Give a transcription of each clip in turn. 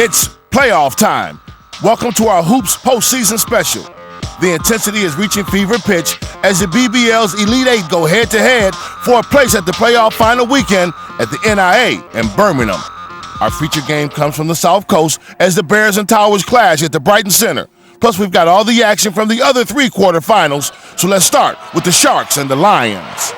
It's playoff time. Welcome to our Hoops postseason special. The intensity is reaching fever pitch as the BBL's Elite Eight go head-to-head for a place at the playoff final weekend at the NIA in Birmingham. Our feature game comes from the South Coast as the Bears and Towers clash at the Brighton Center. Plus, we've got all the action from the other three quarterfinals, so let's start with the Sharks and the Lions.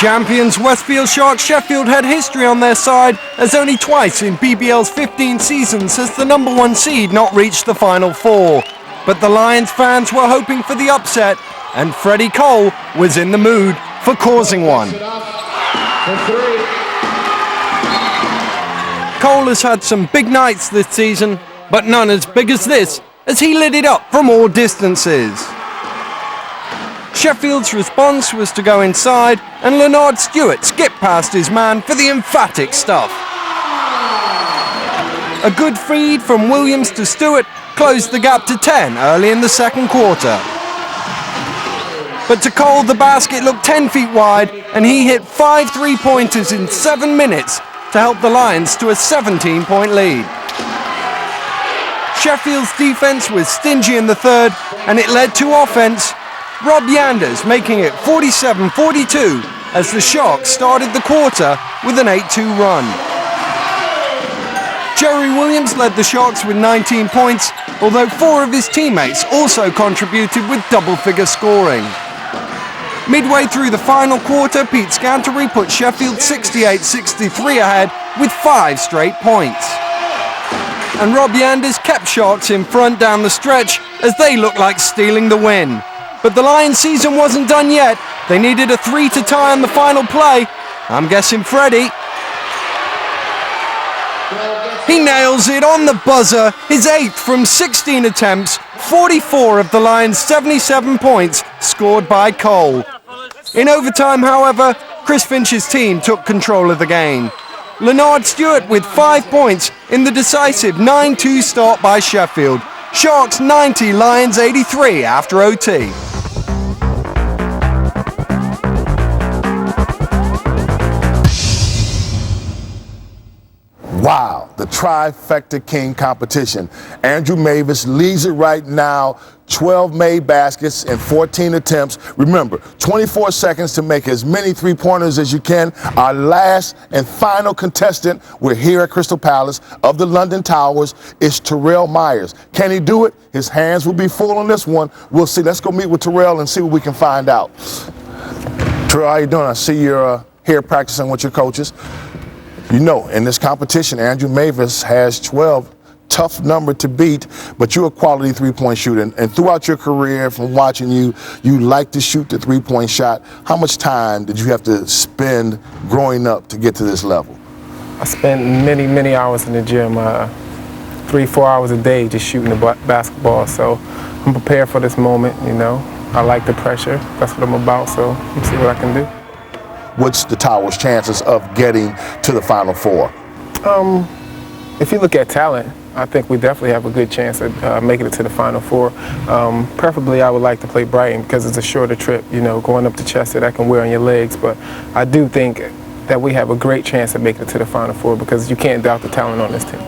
Champions Westfield Sharks Sheffield had history on their side, as only twice in BBL's 15 seasons has the #1 seed not reached the Final Four. But the Lions fans were hoping for the upset, and Freddie Cole was in the mood for causing one. Cole has had some big nights this season, but none as big as this, as he lit it up from all distances. Sheffield's response was to go inside, and Leonard Stewart skipped past his man for the emphatic stuff. A good feed from Williams to Stewart closed the gap to 10 early in the second quarter. But to Cole, the basket looked 10 feet wide, and he hit 5 three-pointers in 7 minutes to help the Lions to a 17-point lead. Sheffield's defense was stingy in the third, and it led to offense. Rob Yanders making it 47-42 as the Sharks started the quarter with an 8-2 run. Jerry Williams led the Sharks with 19 points, although 4 of his teammates also contributed with double-figure scoring. Midway through the final quarter, Pete Scantery put Sheffield 68-63 ahead with 5 straight points. And Rob Yanders kept Sharks in front down the stretch as they looked like stealing the win. But the Lions' season wasn't done yet. They needed a 3 to tie on the final play. I'm guessing Freddie. He nails it on the buzzer, his 8th from 16 attempts, 44 of the Lions' 77 points scored by Cole. In overtime, however, Chris Finch's team took control of the game. Leonard Stewart with 5 points in the decisive 9-2 start by Sheffield. Sharks 90, Lions 83 after OT. Wow, the trifecta king competition. Andrew Mavis leads it right now, 12 made baskets in 14 attempts. Remember, 24 seconds to make as many three-pointers as you can. Our last and final contestant, we're here at Crystal Palace of the London Towers, is Terrell Myers. Can he do it? His hands will be full on this one. We'll see. Let's go meet with Terrell and see what we can find out. Terrell, how you doing? I see you're here practicing with your coaches. You know, in this competition, Andrew Mavis has 12. Tough number to beat, but you're a quality three-point shooter. And throughout your career, from watching you, you like to shoot the three-point shot. How much time did you have to spend growing up to get to this level? I spent many, many hours in the gym, 3-4 hours a day just shooting the basketball. So I'm prepared for this moment, you know. I like the pressure. That's what I'm about, so let's see what I can do. What's the Towers' chances of getting to the Final Four? If you look at talent, I think we definitely have a good chance at making it to the Final Four. Preferably, I would like to play Brighton because it's a shorter trip, you know, going up to Chester that can wear on your legs. But I do think that we have a great chance at making it to the Final Four because you can't doubt the talent on this team.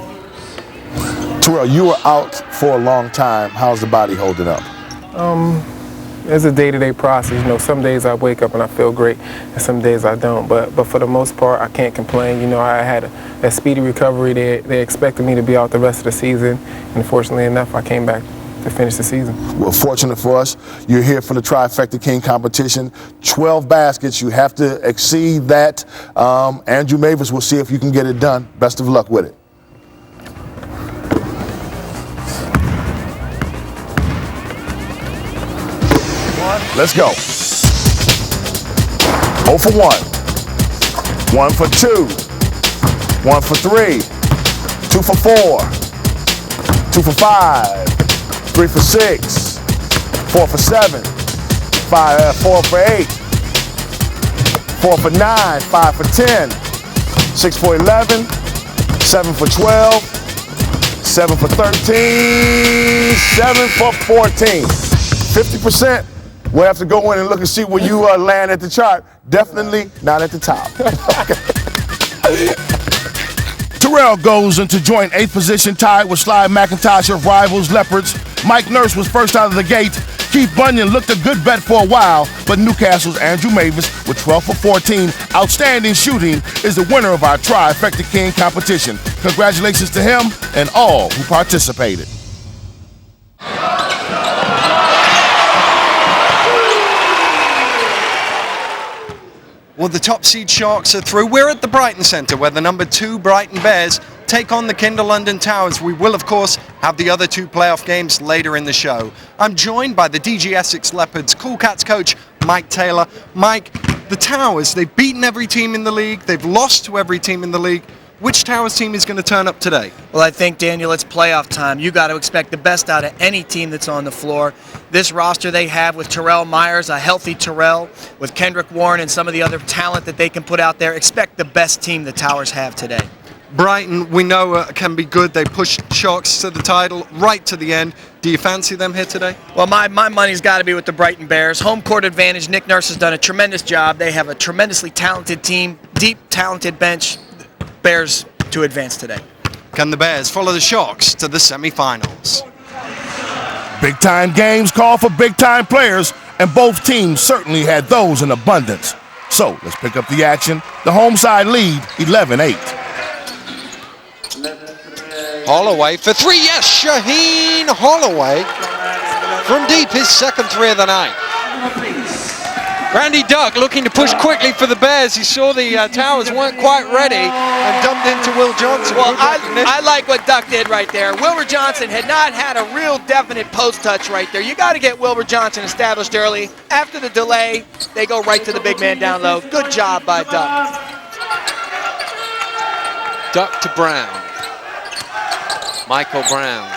Terrell, you were out for a long time. How's the body holding up? It's a day-to-day process. You know, some days I wake up and I feel great, and some days I don't. But for the most part, I can't complain. You know, I had a speedy recovery. They expected me to be out the rest of the season, and fortunately enough, I came back to finish the season. Well, fortunate for us, you're here for the Trifecta King competition. 12 baskets. You have to exceed that. Andrew Mavis, we'll see if you can get it done. Best of luck with it. Let's go. 0 for 1. 1 for 2. 1 for 3. 2 for 4. 2 for 5. 3 for 6. 4 for 7. 4 for 8. 4 for 9. 5 for 10. 6 for 11. 7 for 12. 7 for 13. 7 for 14. 50%. We'll have to go in and look and see where you land at the chart. Definitely not at the top. Terrell goes into joint 8th position, tied with Sly McIntosh of rivals Leopards. Mike Nurse was first out of the gate. Keith Bunyan looked a good bet for a while, but Newcastle's Andrew Mavis, with 12 for 14, outstanding shooting, is the winner of our Trifecta King competition. Congratulations to him and all who participated. Well, the top seed Sharks are through. We're at the Brighton Centre, where the number 2 Brighton Bears take on the Kinder London Towers. We will, of course, have the other 2 playoff games later in the show. I'm joined by the DG Essex Leopards Cool Cats coach, Mike Taylor. Mike, the Towers, they've beaten every team in the league. They've lost to every team in the league. Which Towers team is going to turn up today? Well, I think, Daniel, it's playoff time. You got to expect the best out of any team that's on the floor. This roster they have with Terrell Myers, a healthy Terrell, with Kendrick Warren and some of the other talent that they can put out there, expect the best team the Towers have today. Brighton, we know, can be good. They pushed Sharks to the title right to the end. Do you fancy them here today? Well, my money's got to be with the Brighton Bears. Home court advantage. Nick Nurse has done a tremendous job. They have a tremendously talented team, deep, talented bench. Bears to advance today. Can the Bears follow the Sharks to the semifinals? Big-time games call for big-time players, and both teams certainly had those in abundance. So let's pick up the action. The home side lead 11-8. Holloway for 3, yes, Shaheen Holloway from deep, his second 3 of the night. Randy Duck looking to push quickly for the Bears. He saw the Towers weren't quite ready and dumped into Will Johnson. Well, I like what Duck did right there. Wilbur Johnson had not had a real definite post touch right there. You got to get Wilbur Johnson established early. After the delay, they go right to the big man down low. Good job by Duck. Duck to Brown. Michael Brown,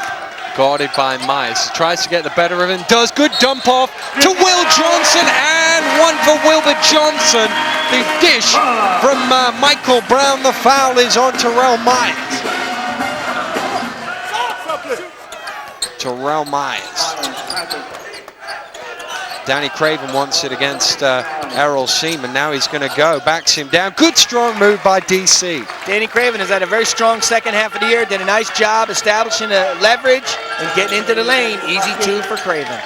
guarded by Myers, tries to get the better of him, does. Good dump off to Will Johnson, and one for Wilbur Johnson. The dish from Michael Brown. The foul is on Terrell Myers. Terrell Myers. Danny Craven wants it against Errol Seaman. Now he's going to go. Backs him down. Good strong move by DC. Danny Craven has had a very strong second half of the year. Did a nice job establishing a leverage and getting into the lane. Easy 2 for Craven.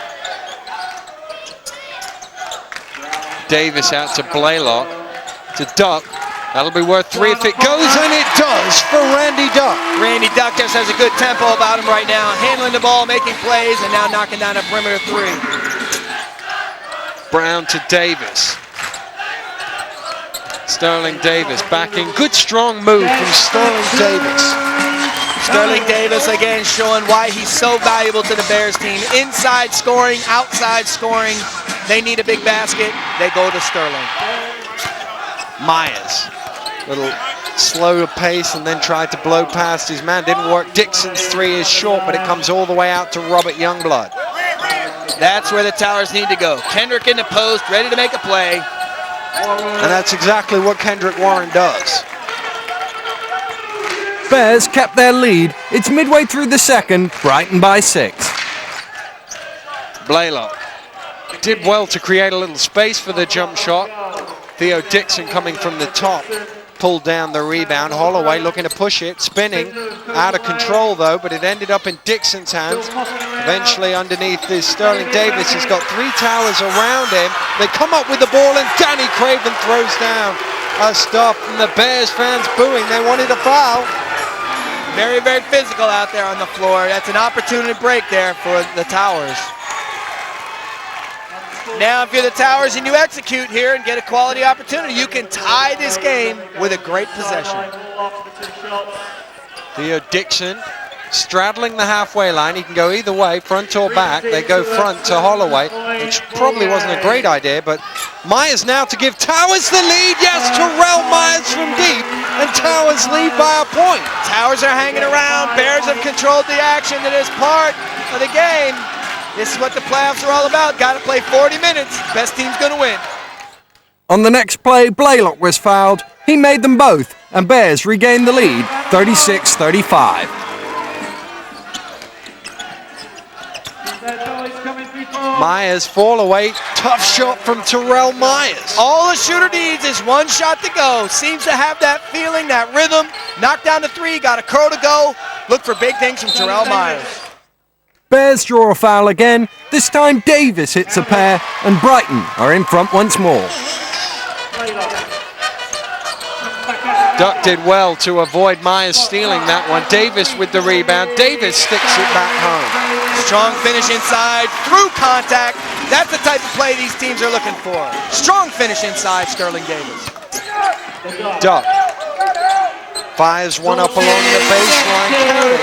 Davis out to Blaylock. To Duck. That'll be worth 3 if it goes, and it does for Randy Duck. Randy Duck just has a good tempo about him right now. Handling the ball, making plays, and now knocking down a perimeter 3. Brown to Davis. Sterling Davis backing. Good strong move from Sterling Davis. Sterling Davis again showing why he's so valuable to the Bears team. Inside scoring, outside scoring. They need a big basket. They go to Sterling. Myers. Little slower pace and then tried to blow past his man. Didn't work. Dixon's 3 is short, but it comes all the way out to Robert Youngblood. That's where the Towers need to go. Kendrick in the post, ready to make a play. And that's exactly what Kendrick Warren does. Bears kept their lead. It's midway through the second, Brighton by 6. Blaylock did well to create a little space for the jump shot. Theo Dixon coming from the top. Pulled down the rebound. Holloway looking to push it, spinning, out of control though, but it ended up in Dixon's hands. Eventually underneath is Sterling Davis. He's got 3 Towers around him. They come up with the ball and Danny Craven throws down a stop, and the Bears fans booing. They wanted a foul. Very, very physical out there on the floor. That's an opportunity break there for the Towers. Now, if you're the Towers and you execute here and get a quality opportunity, you can tie this game with a great possession. Theo Dixon straddling the halfway line. He can go either way, front or back. They go front to Holloway, which probably wasn't a great idea, but Myers now to give Towers the lead. Yes, Terrell Myers from deep, and Towers lead by a point. Towers are hanging around. Bears have controlled the action that is part of the game. This is what the playoffs are all about. Got to play 40 minutes. Best team's going to win. On the next play, Blaylock was fouled. He made them both, and Bears regained the lead, 36-35. Myers fall away. Tough shot from Terrell Myers. All the shooter needs is one shot to go. Seems to have that feeling, that rhythm. Knocked down the three, got a curl to go. Look for big things from Terrell Myers. Bears draw a foul again. This time Davis hits a pair and Brighton are in front once more. Duck did well to avoid Myers stealing that one. Davis with the rebound. Davis sticks it back home. Strong finish inside, through contact. That's the type of play these teams are looking for. Strong finish inside, Sterling Davis. Duck fires one up along the baseline. Carry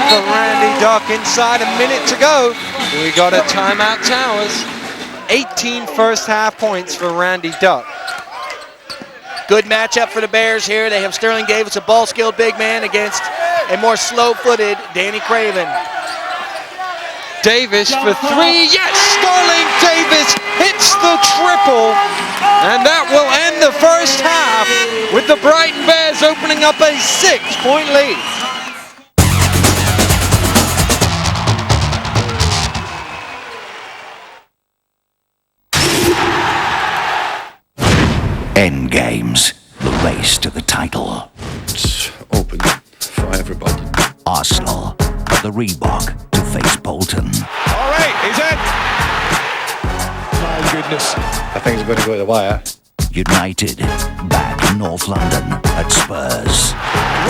for Randy Duck inside, a minute to go. We got a timeout, Towers. 18 first half points for Randy Duck. Good matchup for the Bears here. They have Sterling Davis, a ball-skilled big man, against a more slow-footed Danny Craven. Davis for three. Yes, Sterling Davis hits the triple. And that will end the first half with the Brighton Bears opening up a 6-point lead. End games, the race to the title. It's open for everybody. Arsenal at the Reebok to face Bolton. All right, he's in. My goodness. I think it's going to go to the wire. United back in North London at Spurs.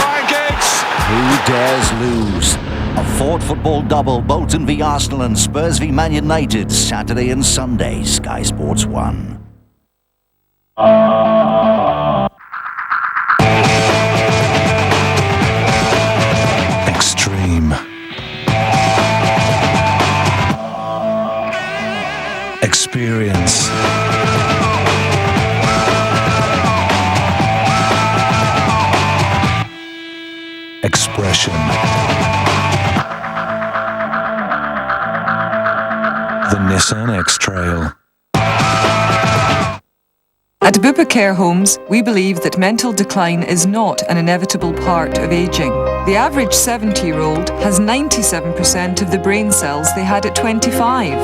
Ryan Giggs. Who dares lose? A Ford football double, Bolton v Arsenal and Spurs v Man United, Saturday and Sunday, Sky Sports 1. Extreme. Experience. Expression. The Nissan X-Trail. At Bupa Care Homes, we believe that mental decline is not an inevitable part of ageing. The average 70-year-old has 97% of the brain cells they had at 25.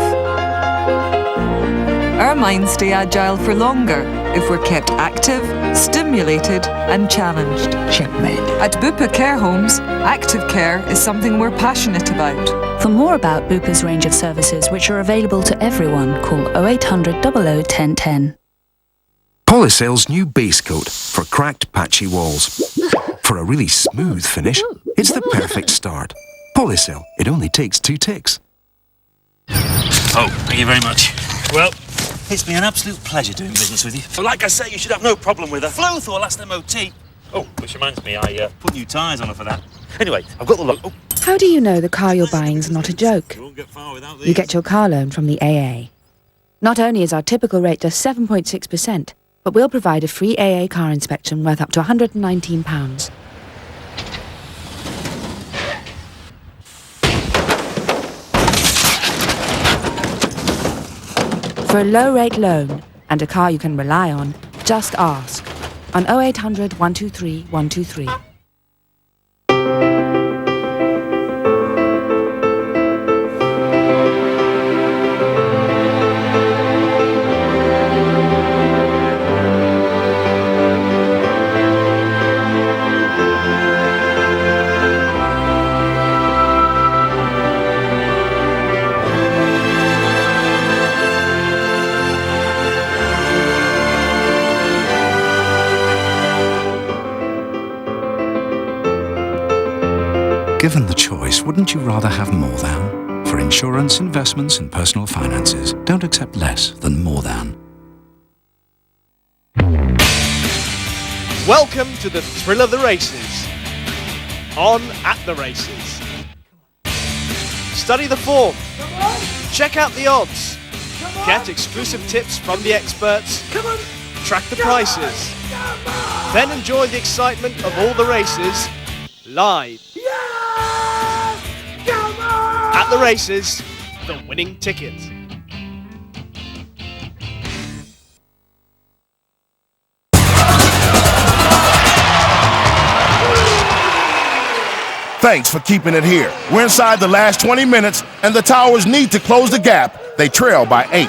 Our minds stay agile for longer if we're kept active, stimulated and challenged. Checkmate. At Bupa Care Homes, active care is something we're passionate about. For more about Bupa's range of services, which are available to everyone, call 0800 00 1010. Polysail's new base coat for cracked, patchy walls. For a really smooth finish, it's the perfect start. Polysail, it only takes 2 ticks. Oh, thank you very much. Well, it's been an absolute pleasure doing business with you. But like I say, you should have no problem with her. Flew through her last MOT. Oh, which reminds me, I put new tyres on her for that. Anyway, I've got the look. Oh. How do you know the car you're buying is not a joke? You get your car loan from the AA. Not only is our typical rate just 7.6%, but we'll provide a free AA car inspection worth up to £119. For a low-rate loan and a car you can rely on, just ask on 0800 123 123. Given the choice, wouldn't you rather have more than? For insurance, investments and personal finances, don't accept less than more than. Welcome to the thrill of the races. On at the races. Study the form. Check out the odds. Get exclusive tips from the experts. Track the prices. Then enjoy the excitement of all the races live. At the races, the winning ticket. Thanks for keeping it here. We're inside the last 20 minutes, and the Towers need to close the gap They trail by 8.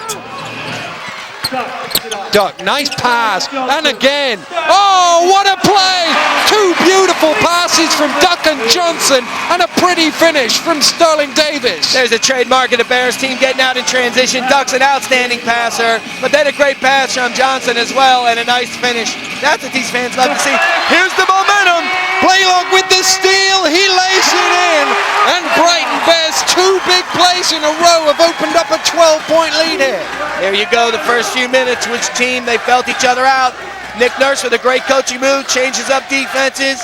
Duck, nice pass, and again. Oh, what a play! 2 beautiful passes from Duck and Johnson, and a pretty finish from Sterling Davis. There's a trademark of the Bears team getting out in transition. Duck's an outstanding passer, but then a great pass from Johnson as well, and a nice finish. That's what these fans love to see. Here's the momentum. Blaylock with the steal, he lays it in, and Brighton Bears 2 big plays in a row have opened up a 12-point lead here. There you go, the first few minutes, which team they felt each other out. Nick Nurse with a great coaching move, changes up defenses,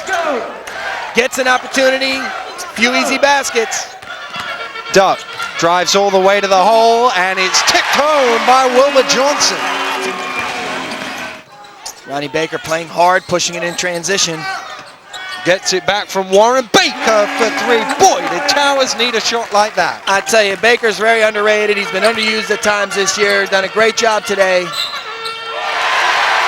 gets an opportunity, few easy baskets. Duck drives all the way to the hole, and it's tipped home by Wilbur Johnson. Ronnie Baker playing hard, pushing it in transition. Gets it back from Warren Baker for 3. Boy, the Towers need a shot like that. I tell you, Baker's very underrated. He's been underused at times this year. Done a great job today.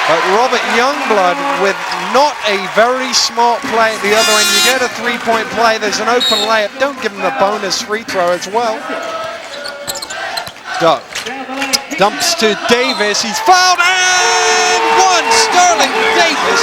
But Robert Youngblood with not a very smart play at the other end. You get a 3-point play, there's an open layup. Don't give him the bonus free throw as well. Duck dumps to Davis. He's fouled and one. Sterling Davis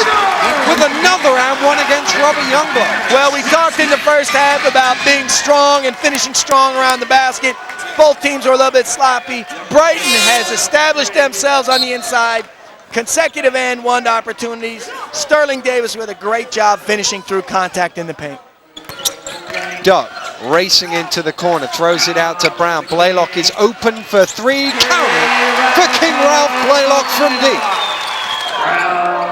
with another and one against Robert Youngblood. Well, we talked in the first half about being strong and finishing strong around the basket. Both teams are a little bit sloppy. Brighton has established themselves on the inside. Consecutive and one opportunities. Sterling Davis with a great job finishing through contact in the paint. Duck racing into the corner, throws it out to Brown. Blaylock is open for 3, counted for King Ralph Blaylock from deep.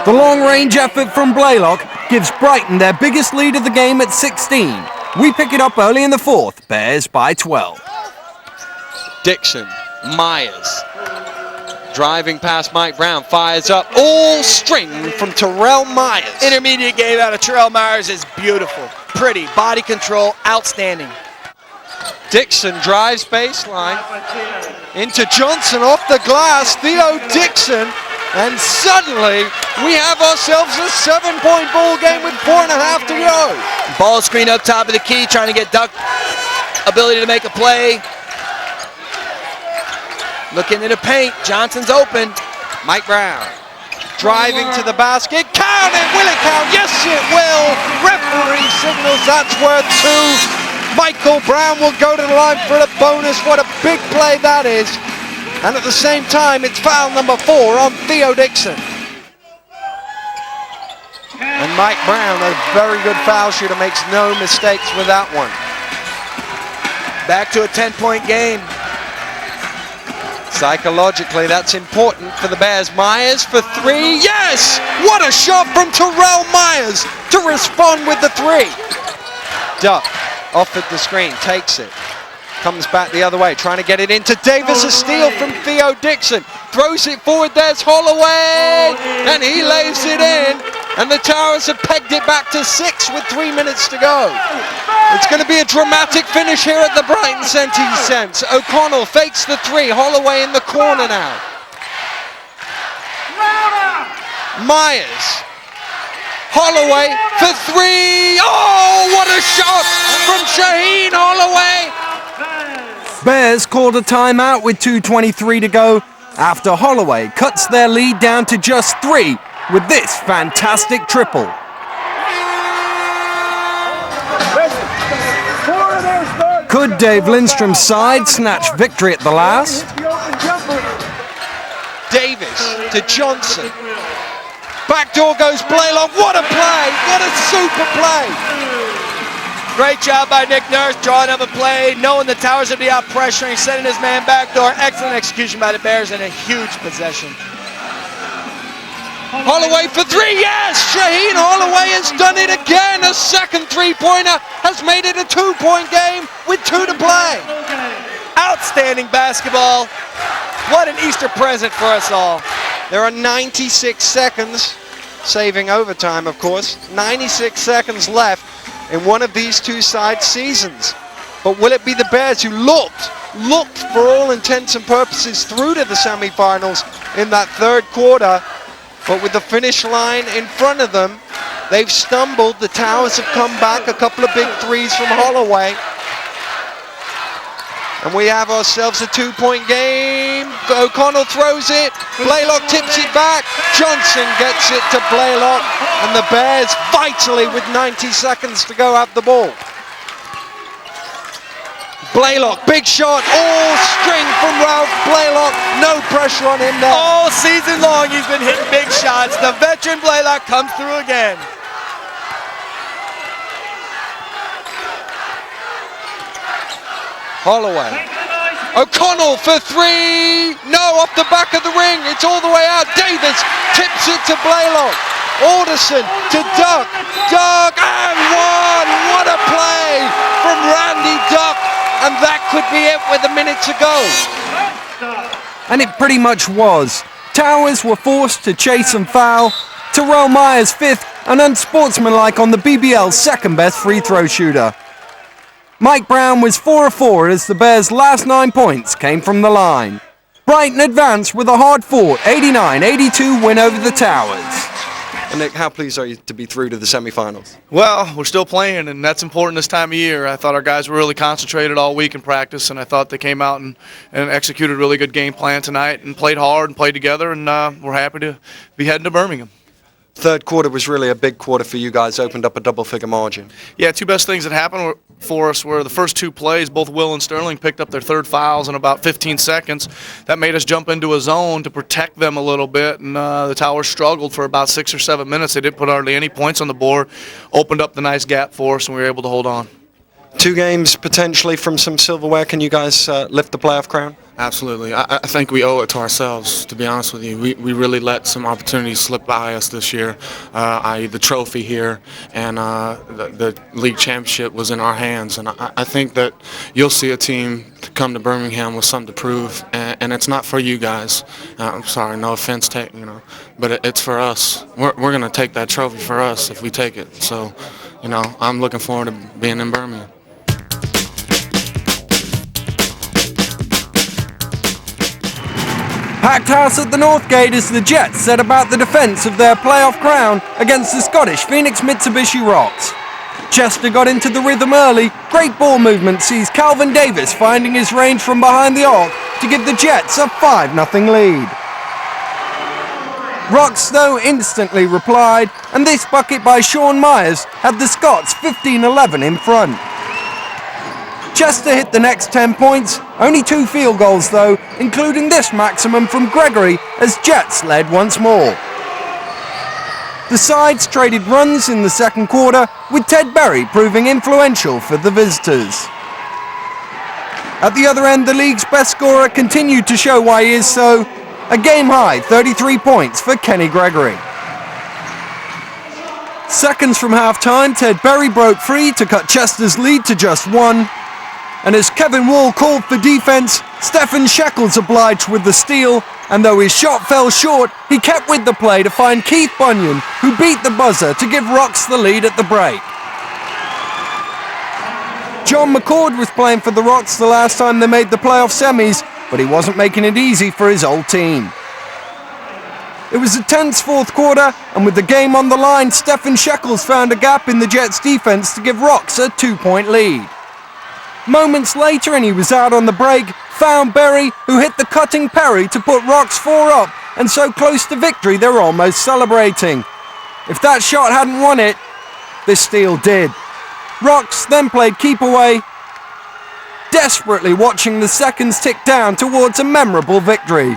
The long-range effort from Blaylock gives Brighton their biggest lead of the game at 16. We pick it up early in the 4th, Bears by 12. Dixon, Myers, driving past Mike Brown, fires up, all string from Terrell Myers. Intermediate game out of Terrell Myers is beautiful. Pretty, body control, outstanding. Dixon drives baseline into Johnson off the glass, Theo Dixon, and suddenly we have ourselves a 7-point ball game with 4.5 to go. Ball screen up top of the key, trying to get Duck ability to make a play. Looking in the paint, Johnson's open. Mike Brown driving to the basket, count it, will it count? Yes it will. Referee signals that's worth 2. Michael Brown will go to the line for the bonus. What a big play that is. And at the same time, it's foul number 4 on Theo Dixon. And Mike Brown, a very good foul shooter, makes no mistakes with that one. Back to a 10-point game. Psychologically, that's important for the Bears. Myers for 3. Yes! What a shot from Terrell Myers to respond with the 3. Duck offered the screen, takes it. Comes back the other way, trying to get it into Davis. A steal from Theo Dixon. Throws it forward, there's Holloway! And he lays it in. And the Towers have pegged it back to 6 with 3 minutes to go. It's going to be a dramatic finish here at the Brighton Centre, he sense. O'Connell fakes the 3. Holloway in the corner now. Myers. Holloway for 3. Oh, what a shot from Shaheen Holloway. Bears called a timeout with 2:23 to go after Holloway cuts their lead down to just 3 with this fantastic triple. Could Dave Lindstrom's side snatch victory at the last? Davis to Johnson. Backdoor goes Blaylock. What a play! What a super play! Great job by Nick Nurse, drawing up a play, knowing the Towers would be out pressuring, sending his man backdoor. Excellent execution by the Bears and a huge possession. Holloway for 3, yes! Shaheen Holloway has done it again. A second 3-pointer has made it a 2-point game with 2 to play. Outstanding basketball. What an Easter present for us all. There are 96 seconds, saving overtime, of course. 96 seconds left in one of these two sides' seasons. But will it be the Bears who looked for all intents and purposes through to the semifinals in that third quarter, but with the finish line in front of them, they've stumbled. The Towers have come back, a couple of big threes from Holloway. And we have ourselves a 2-point game. O'Connell throws it. Blaylock tips it back. Johnson gets it to Blaylock. And the Bears vitally with 90 seconds to go have the ball. Blaylock, big shot, all string from Ralph Blaylock. No pressure on him there. All season long he's been hitting big shots. The veteran Blaylock comes through again. Holloway. O'Connell for three. No, off the back of the ring. It's all the way out. Davis tips it to Blaylock. Alderson to Duck. Duck and one. What a play from Randy Duck. And that could be it with a minute to go. And it pretty much was. Towers were forced to chase and foul. Terrell Myers fifth and unsportsmanlike on the BBL's second best free throw shooter. Mike Brown was 4 of 4 as the Bears' last 9 points came from the line. Brighton advanced with a hard-fought 89-82 win over the Towers. And Nick, how pleased are you to be through to the semi-finals? Well, we're still playing, and that's important this time of year. I thought our guys were really concentrated all week in practice, and I thought they came out and executed a really good game plan tonight and played hard and played together, and we're happy to be heading to Birmingham. Third quarter was really a big quarter for you guys, opened up a double-figure margin. Yeah, two best things that happened for us were the first two plays, both Will and Sterling picked up their third fouls in about 15 seconds. That made us jump into a zone to protect them a little bit, and the Towers struggled for about 6 or 7 minutes. They didn't put hardly any points on the board, opened up the nice gap for us, and we were able to hold on. 2 games potentially from some silverware. Can you guys lift the playoff crown? Absolutely. I think we owe it to ourselves, to be honest with you. We really let some opportunities slip by us this year, i.e. the trophy here, and the league championship was in our hands. And I think that you'll see a team come to Birmingham with something to prove, and it's not for you guys. I'm sorry, no offense, but it's for us. We're going to take that trophy for us if we take it. So, I'm looking forward to being in Birmingham. Packed house at the Northgate as the Jets set about the defence of their playoff crown against the Scottish Phoenix Mitsubishi Rocks. Chester got into the rhythm early. Great ball movement sees Calvin Davis finding his range from behind the arc to give the Jets a 5-0 lead. Rocks, though, instantly replied, and this bucket by Sean Myers had the Scots 15-11 in front. Chester hit the next 10 points, only 2 field goals though, including this maximum from Gregory as Jets led once more. The sides traded runs in the second quarter, with Ted Berry proving influential for the visitors. At the other end, the league's best scorer continued to show why he is so. A game-high 33 points for Kenny Gregory. Seconds from half-time, Ted Berry broke free to cut Chester's lead to just 1. And as Kevin Wall called for defence, Stephen Shekels obliged with the steal, and though his shot fell short, he kept with the play to find Keith Bunyan, who beat the buzzer to give Rocks the lead at the break. John McCord was playing for the Rocks the last time they made the playoff semis, but he wasn't making it easy for his old team. It was a tense fourth quarter, and with the game on the line, Stephen Shekels found a gap in the Jets' defence to give Rocks a 2-point lead. Moments later, and he was out on the break, found Berry, who hit the cutting Perry to put Rocks 4 up, and so close to victory they were almost celebrating. If that shot hadn't won it, this steal did. Rocks then played keep away, desperately watching the seconds tick down towards a memorable victory.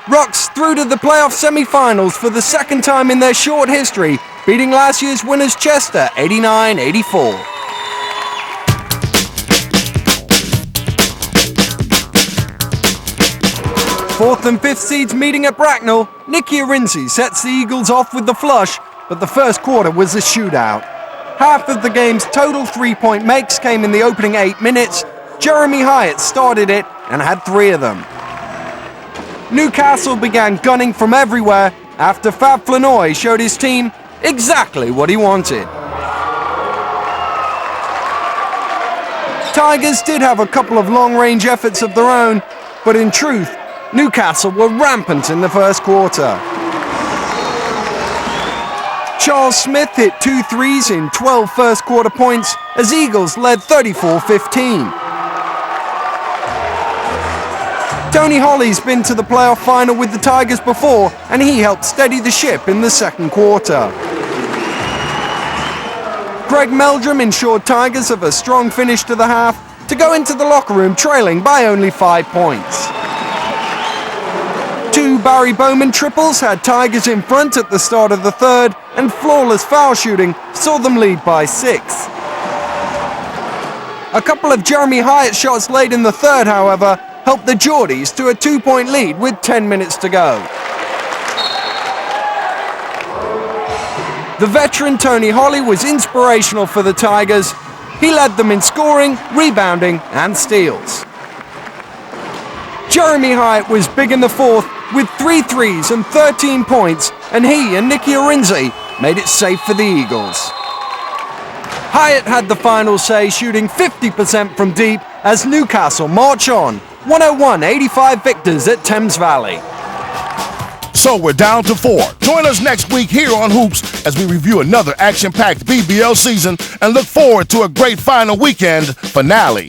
Rocks through to the playoff semi-finals for the second time in their short history, beating last year's winners Chester 89-84. Fourth and fifth seeds meeting at Bracknell. Nicky Arinzi sets the Eagles off with the flush, but the first quarter was a shootout. Half of the game's total 3-point makes came in the opening 8 minutes. Jeremy Hyatt started it and had 3 of them. Newcastle began gunning from everywhere after Fab Flanoy showed his team exactly what he wanted. Tigers did have a couple of long-range efforts of their own, but in truth, Newcastle were rampant in the first quarter. Charles Smith hit 2 threes in 12 first quarter points as Eagles led 34-15. Tony Holly's been to the playoff final with the Tigers before, and he helped steady the ship in the second quarter. Greg Meldrum ensured Tigers of a strong finish to the half to go into the locker room trailing by only 5 points. 2 Barry Bowman triples had Tigers in front at the start of the third, and flawless foul shooting saw them lead by 6. A couple of Jeremy Hyatt shots late in the third, however, helped the Geordies to a 2-point lead with 10 minutes to go. The veteran Tony Holly was inspirational for the Tigers. He led them in scoring, rebounding, and steals. Jeremy Hyatt was big in the fourth with 3 threes and 13 points, and he and Nicky Arinze made it safe for the Eagles. Hyatt had the final say, shooting 50% from deep as Newcastle march on. 101-85 victors at Thames Valley. So we're down to 4. Join us next week here on Hoops as we review another action-packed BBL season and look forward to a great final weekend finale.